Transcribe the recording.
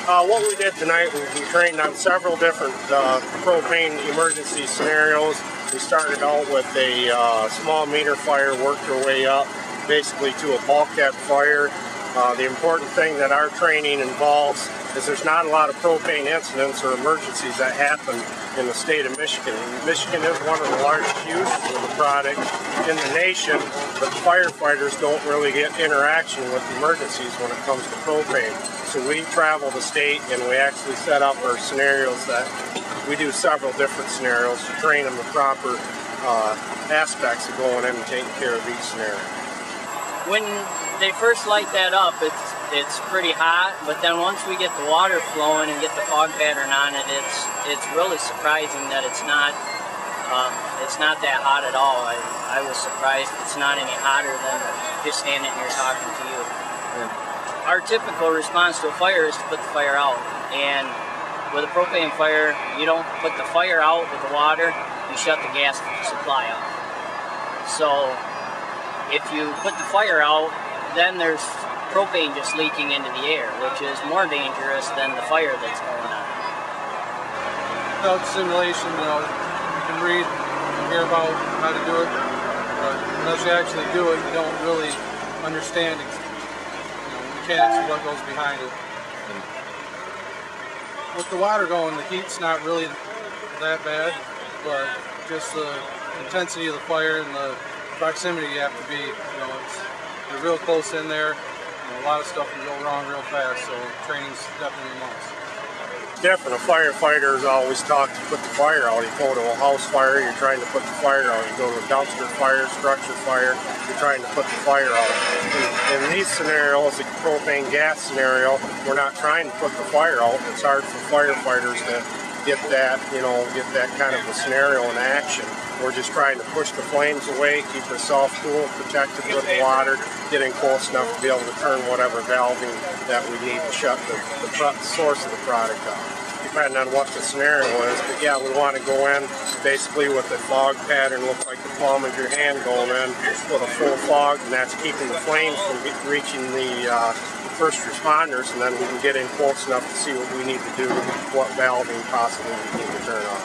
What we did tonight was we trained on several different propane emergency scenarios. We started out with a small meter fire, worked our way up basically to a bulkhead fire. The important thing that our training involves is there's not a lot of propane incidents or emergencies that happen in the state of Michigan. Michigan is one of the largest users of the product in the nation, but firefighters don't really get interaction with emergencies when it comes to propane. So we travel the state and we actually set up our scenarios that we do several different scenarios to train them the proper aspects of going in and taking care of each scenario. When they first light that up, it's pretty hot, but then once we get the water flowing and get the fog pattern on it, it's really surprising that it's not that hot at all. I was surprised it's not any hotter than just standing here talking to you. Yeah. Our typical response to a fire is to put the fire out, and with a propane fire, you don't put the fire out with the water, you shut the gas supply off. So if you put the fire out, then there's propane just leaking into the air, which is more dangerous than the fire that's going on. Without simulation, you can read and hear about how to do it, but unless you actually do it, you don't really understand the mechanics of what goes behind it. With the water going, the heat's not really that bad, but just the intensity of the fire and the proximity you have to be, you're real close in there. A lot of stuff can go wrong real fast, so training's definitely a must. Different. A firefighter is always taught to put the fire out. You go to a house fire, you're trying to put the fire out. You go to a dumpster fire, structure fire, you're trying to put the fire out. In these scenarios, the propane gas scenario, we're not trying to put the fire out. It's hard for firefighters to get that, get that kind of a scenario in action. We're just trying to push the flames away, keep ourselves cool, protected with the water, getting close enough to be able to turn whatever valving that we need to shut the source of the product off, depending on what the scenario is. But yeah, we want to go in basically with the fog pattern, look like the palm of your hand going in with a full fog, and that's keeping the flames from reaching the first responders, and then we can get in close enough to see what we need to do, what valving possibly we need to turn on.